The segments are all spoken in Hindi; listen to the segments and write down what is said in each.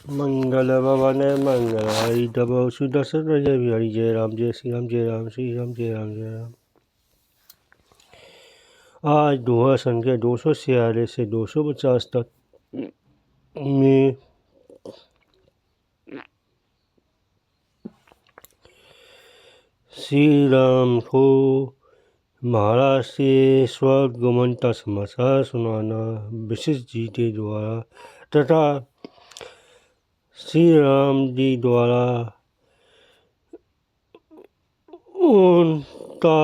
मंगल भवन मंगल हरि तब सुदर्शन जय बिहारी जय राम जय श्री राम जय राम श्री राम जय राम जय राम। आज दोहा संख्या 246 से 250 तक में श्री राम को महाराज से स्वर्ग गमन का समाचार सुनाना वशिष्ठ जी के द्वारा तथा श्री राम जी द्वारा उनका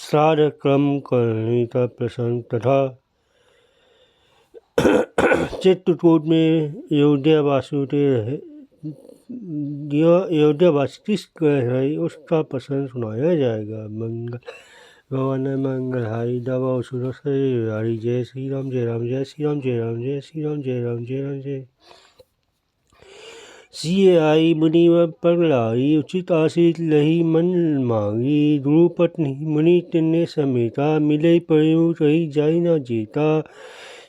श्राद्ध कर्म करने का प्रसंग तथा चित्रकूट में अयोध्यावासी किस रहे उसका प्रसंग सुनाया जाएगा। मंगल भवन मंगल हरि दवा हरि जय श्री राम जय राम जय श्री राम जय राम जय श्री राम जय राम जय राम जय। सिए आई मुनि पगलाई उचित आशीष लही मन मांगी द्रुपत्नी मुनि तिन्ने समेता मिले प्रयोग रही जाई न जीता।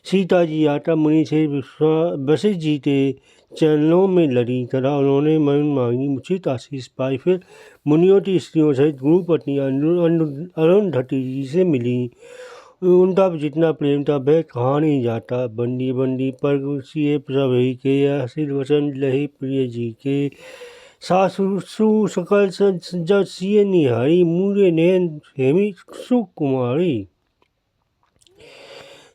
सीता जी आता मुनि से वशिष्ठ जी के चरणों में लड़ी तथा उन्होंने मन मांगी उचित आशीष पाई। फिर मुनियों की स्त्रियों सहित गुरुपत्नी अरुंधति जी से मिली। उनका जितना प्रेम था वह कहा नहीं जाता। बंदी बंदी पर सिए प्रभु के आशीष वचन लहे प्रिय जी के सासु सकल जब सिए निहारी मूरे नैन हेमी सुकुमारी।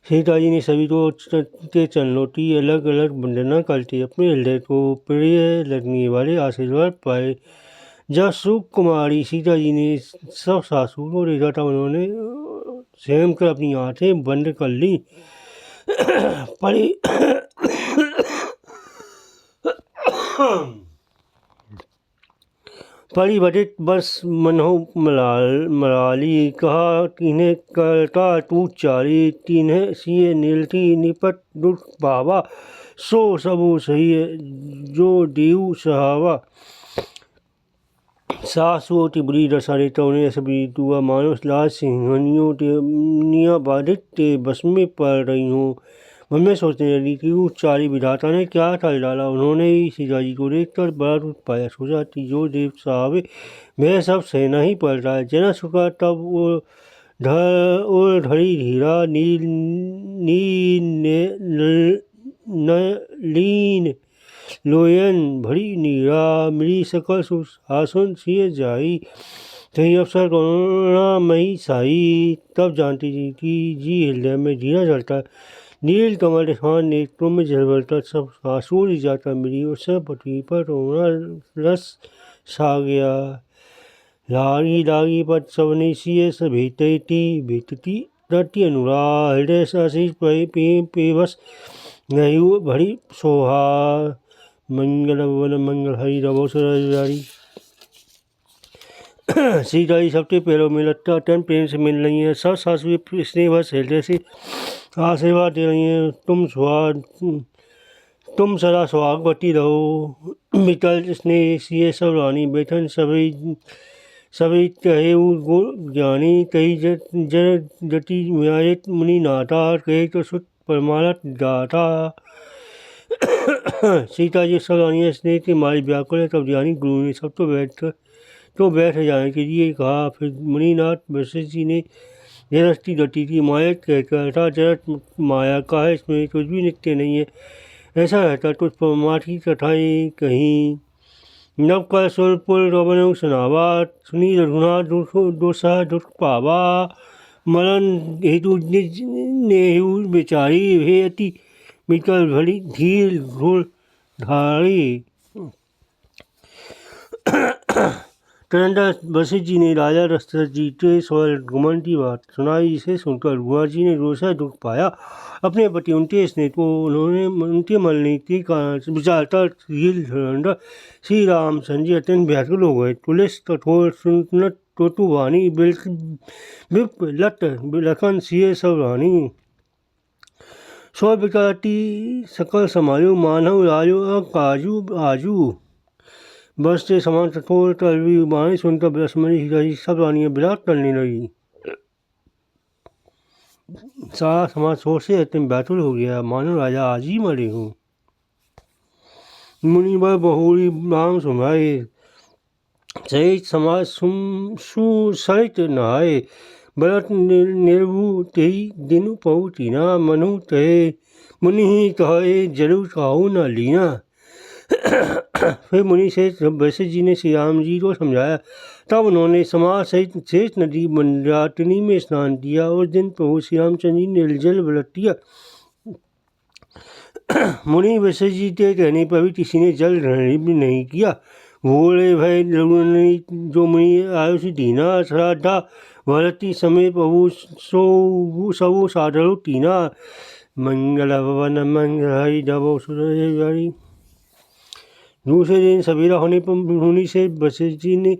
सीता जी ने सभी को के चरणों की अलग अलग वंदना करके अपने हृदय को प्रिय लगने वाले आशीर्वाद पाए। जब सुकुमारी सीता जी ने सब सासू को देखा था उन्होंने स्वयं कर अपनी आंखें बंद कर ली। परिवर्तित बस मनहो मलाली कहा तिन्हें करता तू चारी तिन्हें सिए नीलती निपट दुख पावा सो सबो सही जो देव सहावा। सासुओं की बुरी दशा देता उन्हें सभी दुआ मानुष लाज सिंहनियों के बाधित के बस में पड़ रही हूँ। मन में सोचने लगी कि उस चारी विधाता ने क्या कर डाला। उन्होंने ही सीता जी को देखकर बड़ा दुख पाया। सोचा कि जो देव साहब वह सब सहना ही पड़ रहा है। जना सुखा तब वो धरी धीरा नीन लोयन भरी नीरा मिली सकल सुहासन सिए जाई तही अवसर करुणामयी साई। तब जानती जी की जी हृदय में जीना जलता नील कमल खान नेत्रों में झलवलता सब आंसू जाता मिली और सब पटी पर रोना रस छा गया। लागी लागी पर सबने सिए से भेटती रटी अनुराग हृदय आशीष पेवस नहीं भरी शोभा। मंगल भवन मंगल हरि रवो सुरारी। सीता जी सबके पैरों में लटका अत्यंत प्रेम से मिल रही है। सब सासुएं स्नेहवश हृदय से आशीर्वाद दे रही हैं। तुम सदा सुहागवती रहो। मितल स्नेह सिए सब रानी बैठन सभी कहे ज्ञानी कही जति म्यायत मुनि नाता कहे तो सुत परमानत गाता। सीता जी सब रानियाँ स्नेह के मारी व्याकुल है। तब ज्ञानी गुरु ने सब तो बैठ जाने के लिए कहा। फिर मुनिनाथ वशिष्ठ जी ने जरस्ती गति की मायत कहकर था जरत माया का है इसमें कुछ भी नित्य नहीं है। ऐसा रहता कुछ परमार्थ की कथाएँ कहीं नव का सुरपुर रवन सुनावा सुनी रघुनाथ दोषा दुख पावा। मरण हेतु नेहु बेचारी हे अति मिकल भली धीर घोर धारी। तदनंतर वशिष्ठ जी ने राजा दशरथ जी के स्वर्ग गमन की बात सुनाई। इसे सुनकर रघुनाथ जी ने रोषा दुख पाया। अपने पति उनके स्नेह को उन्होंने उनके मरने के कारण विचारता श्री राम संजय अत्यंत व्याकुल हो गए। तुलिस कठोर सुनत टोटुवानी विप लट लखन सिए सब रानी। स्व विकारती सकल समायो मानव राजो काजू आजू। बस से समान कठोर तलवी बाणी सुनकर बृहस्पति सीता जी सब रानियां विराट करने लगी। सारा समाज शोक से अत्यंत व्याकुल हो गया, मानो राजा आज ही मरे हो। मुनिवर बहुरी नाम सुनाए, सहित समाज सुसरित नहाए। भरत निर्भु तेई दिन पहु तीना, मनु तहे मुनि ही कहे जरूर काहू न लीना। फिर मुनि से वशिष्ठ जी ने श्री राम जी को समझाया। तब उन्होंने समाज सहित शेष नदी मंदाकिनी में स्नान किया। उस दिन प्रभु श्री रामचंद्र जी ने निर्जल व्रत किया। मुनि वशिष्ठ जी के कहने पर भी किसी ने जल ग्रहण भी नहीं किया। भोले भय जो मुनि आयुष दीना, श्राद्धा भरती समय प्रभु सबु साधु तीना। मंगल भवन मंगल हरि डबो सुरहरि। दूसरे दिन सवेरा होने पर मुनि से वशिष्ठ जी ने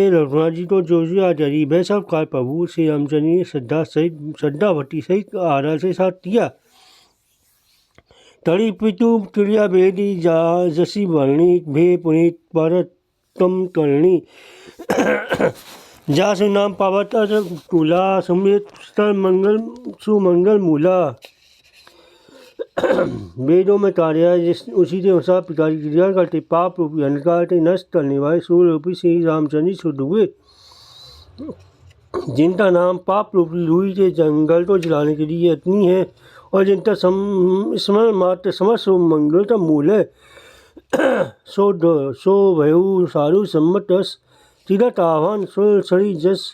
रघुनाथ जी को जो आचार्य वह सब कार्य प्रभु श्री रामचंद्र ने श्रद्धा भक्ति सहित आदर से साथ किया। तड़ी पितु क्रिया वेदी जसी वर्णी भे पुनीत परत तम करणी। जासु नाम पावत तुला समेत मंगल सुमंगल मूला। वेदों में कार्य जिस उसी के अनुसार पिता की क्रिया करते पाप रूपी अंधकार के नष्ट करने वाले सूर्य रूपी श्री रामचंद्र शुद्ध हुए, जिनका नाम पाप रूपी रूई के जंगल को जलाने के लिए अग्नि है और जिनका स्मरण मात्र समस्त मंगल का मूल है। सो भयु सारु सम्मत तीरथ आह्वान सरी जस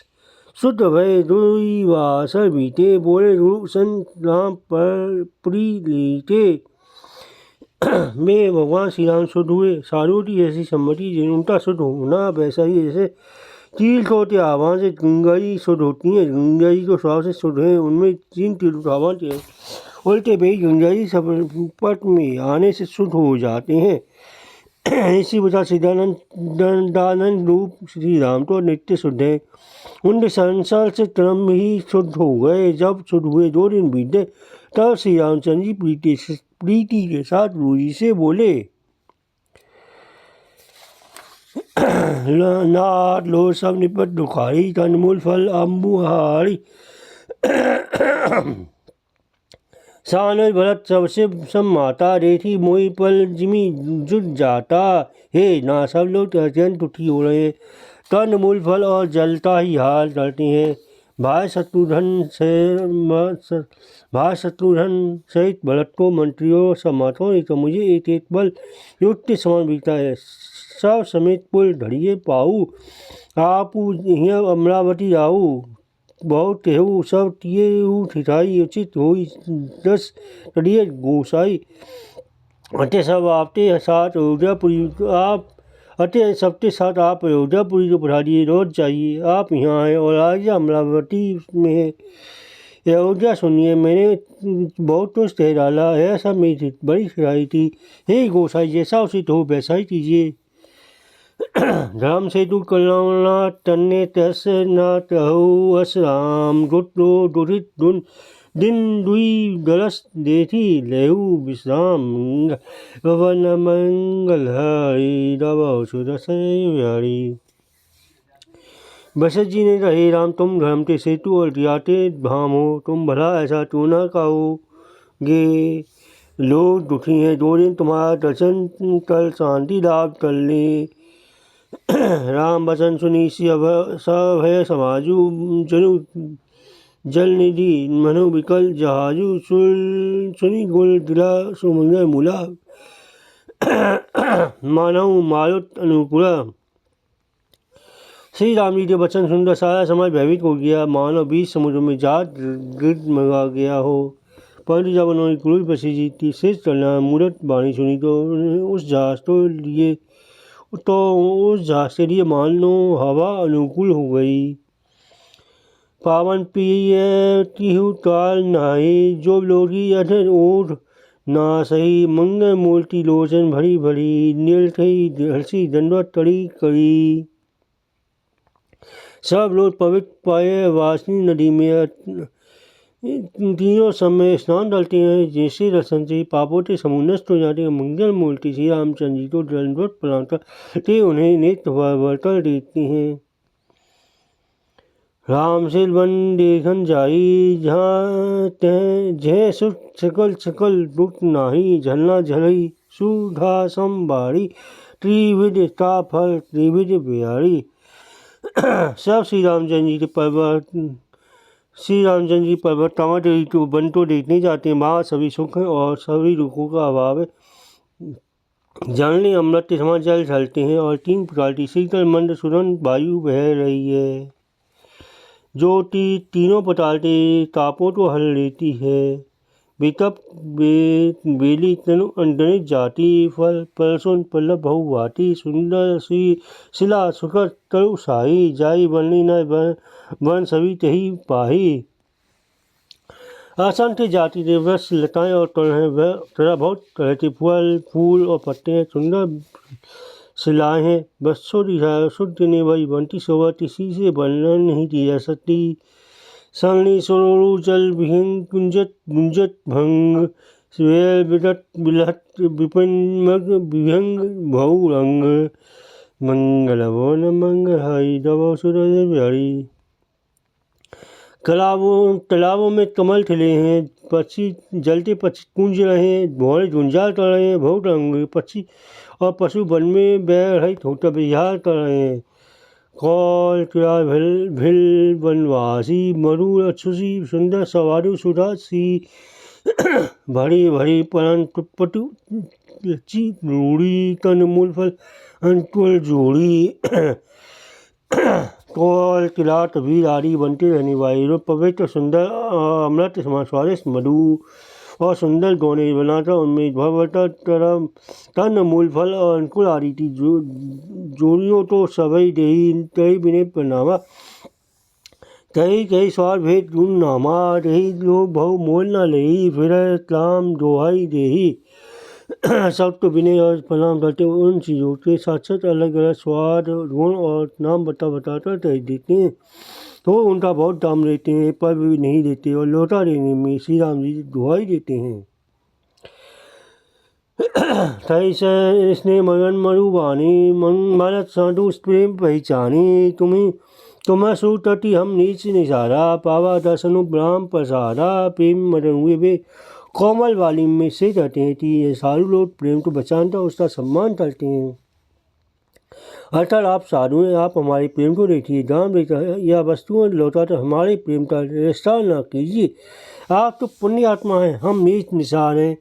शुद्ध भय दुई वासर बीते। बोले रूप सन राम पर पुरी लीते। में भगवान श्री राम शुद्ध हुए। सारू की ऐसी सम्मति जिनका शुद्ध होना वैसा ही जैसे तीर छोटे आह्वान से गंगा जी शुद्ध होती हैं। गंगा जी को स्वभाव से शुद्ध है, उनमें 3 तीर्थ आह्वान थे। उल्टे भाई गंगा जी पट में आने से शुद्ध हो जाते हैं। इसी वजह सिद्धानंद रूप श्री राम तो नित्य शुद्ध है। उनके संसार से क्रम ही शुद्ध हो गए। जब शुद्ध हुए 2 दिन बीते, तब श्री रामचंद्र जी प्रीति के साथ रूही से बोले, नाथ लो सब निपट दुखारी, तनमूल फल अम्बुहारी। सानस भरत सबसे सम्माता, रेथी मोई पल जिमी जुट जाता। हे ना सब लोग अत्यंत दुखी हो रहे हैं, तनमूल फल और जलता ही हाल करते हैं। भाई शत्रुघ्न सहित भरत को मंत्रियों सम्मातों ने तो मुझे एक बल युक्त समान बीता है। सब समेत पुल धड़िए पाऊ, आप अमरावती आऊ। बहुत केहू सब तिये ठिठाई, उचित हुई 10 कड़िए गोसाई। अटे सब आपके साथ अयोध्यापुरी आप अयोध्यापुरी को पधारिए, रोज चाहिए आप यहाँ आए और आज अमरावती में है। अयोध्या सुनिए, मैंने बहुत कुछ कह डाला है, सब मेरी बड़ी खिलाई थी। हे गोसाई, जैसा उचित हो वैसा ही कीजिए। धर्म से तू कलौना तन्ने तस न कहू अस राम, गुटो दुरित दुन दिन दुई दरस देथी लेहू विश्राम। भवन मंगल हरि दबो सुदर्शनरी। वशिष्ठ जी ने कहे, राम तुम धर्म के सेतु और दियाते धाम हो, तुम भला ऐसा क्यों न कहोगे। लोग दुखी हैं, 2 दिन तुम्हारा दर्शन कर शांति लाभ कर ले। राम वचन सुनी सभय समाजु, जनु जल निधि मनु विकल जहाजु। सुनी गुल दिला सुमंगल मूला, मानव मारुत अनुकूला। श्री राम जी के वचन सुनकर सारा समाज भयभीत हो गया, मानव बीच समुद्र में जहाज गिरमगा गया हो। परंतु जब उन्होंने क्रूर वशिष्ठ जी की शेष कल्याण मूर्त वाणी सुनी तो उस जहाज के लिए मान लो हवा अनुकूल हो गई। पावन प्रिय तिहु काल नाई, जो लोगी अधर ओढ़ ना सही। मंगल मूर्ति लोचन भरी भरी, नील थई हर्षी दंडवत करी करी। सब लोग पवित्र पाए वासनी नदी में तीनों समय स्नान डालते हैं। जैसे दर्शन से पापों के समूह नष्ट हो जाते हैं। मंगल मूर्ति श्री रामचंद्र जी को दंडवत प्रणाम करते उन्हें नेत्र कर देते हैं। राम सिर बन देखन जाई, जहाँ तह जय सुख सकल सकल दुख नाही, झलना झलई सुधा संभारी, त्रिविध का फल त्रिविध बिहारी। सब श्री रामचंद्र जी के पर्वत टावर तो वन तो देखने जाते हैं, वहाँ सभी सुख है और सभी दुखों का अभाव है। जलने अमृत के समान जल चलते हैं और 3 प्रकार की शीतल मंद सुगंध वायु बह रही है, जो तीनों प्रकार के तापों को हल लेती है। बेतप बेली तनु अंडनित जाति, फल परसुन पल्लव बहु भाती, सुंदर शिला सुखद तरु साही, जाई बननी न बन सभी तही पाही। असंख्य जाति के वृक्ष लताएं और तथा बहुत तरह के फल फूल और पत्ते हैं, सुंदर शिलाएं हैं, बच्चों की शुद्ध ने वही बनती शोभा, किसी से वर्णन नहीं की जा सकती। सलनी सरोरु जल विहंग कुंजत गुंजत भंग, स्वेल बिदत बिलहत विपिन मग विहंग भऊ रंग, मंगल भवन मंगल हरि दबो सूरज बिहारी। तालाबों में कमल खिले हैं, पक्षी जलते पक्षी कूंज रहे हैं, भौरे झुंझार कर रहे हैं, बहुत रंग पक्षी और पशु वन में बह रहे छोटा विहार कर रहे हैं। कौल किरा भिल वनवासी, मरु अक्षुषी सुंदर सवारु सुधासी, भरी भरी परन पटु रूढ़ी, तन मूल फल अंकुल जोड़ी। कौल किलाट वीर आदि बनते रहने वाले पवित्र सुंदर अमृत समान स्वादिष्ट मधु और सुंदर गौने बनाकर उनमें भवता तन मूल फल और अंकुल आदि की जोड़ियों तो सभी देही कई बिने प्रणामा, कई स्वाद भेद गुण नामा, रही लोग बहु मोल न ले, फिर काम दोहाई देही। सब तो विनय और प्रणाम करते उन चीज़ों के साक्षात अलग अलग स्वाद गुण और नाम बताकर कह देते हैं, तो उनका बहुत दाम लेते हैं पर भी नहीं देते, और लौटा देने में श्री राम जी दुहाई देते हैं। इसने मगन मरुबानी मानत साधु प्रेम पहचानी, तुम्हें सुतटी हम नीच निसारा, पावा दर्शनु ब्राह्म प्रसादा, प्रेम मदन हुए वे कोमल वाली में से कहते हैं कि ये साधु लोग प्रेम को बचानता उसका सम्मान करते हैं। अर्थात आप साधु हैं, आप हमारे प्रेम को देखिए, दान देकर या वस्तुएं लौटाकर हमारे प्रेम का विस्तार न कीजिए। आप तो पुण्य आत्मा हैं, हम नीच निसार हैं।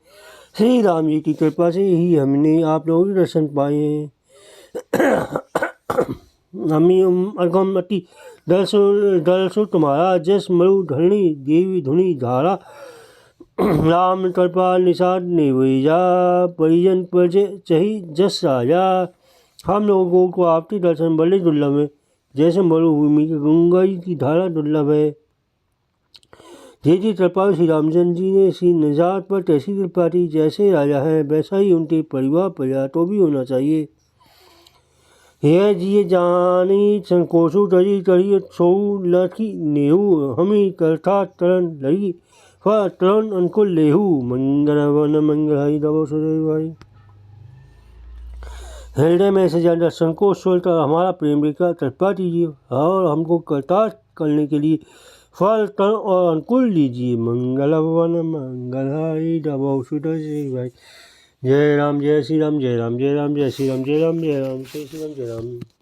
श्री राम जी की कृपा से ही हमने आप लोगों के दर्शन पाए हैं। अगम अति दर्शो तुम्हारा, जस मरु धरणी देवी धुनी धारा, राम कृपा निषाद निवेजा, परिजन पर चही जस राजा। हम लोगों को आपके दर्शन बड़े दुर्लभ है, जैसे मरुभूमि की गंगा की धारा दुर्लभ है। जैसी कृपा श्री रामचंद्र जी ने श्री निजात पर तैसी कृपा थी, जैसे राजा है वैसा ही उनके परिवार प्रजा तो भी होना चाहिए। यह जिये जानी संकोचु तरी तरी सो लखी नेहू, हमी करता तरन लगी तरन अंकुल लेहू, मंगल वन मंगल हरि दबो सूरज भाई। हृदय में से ज़्यादा संकोच छोड़कर हमारा प्रेम लेकर कृपा कीजिए और हमको कृतार्थ करने के लिए फल तन और अंकुल लीजिए। मंगल वन मंगल हरि दबो सूरज भाई। जय राम जय श्री राम जय राम जय राम जय श्री राम जय राम जय राम जय श्री राम जय राम।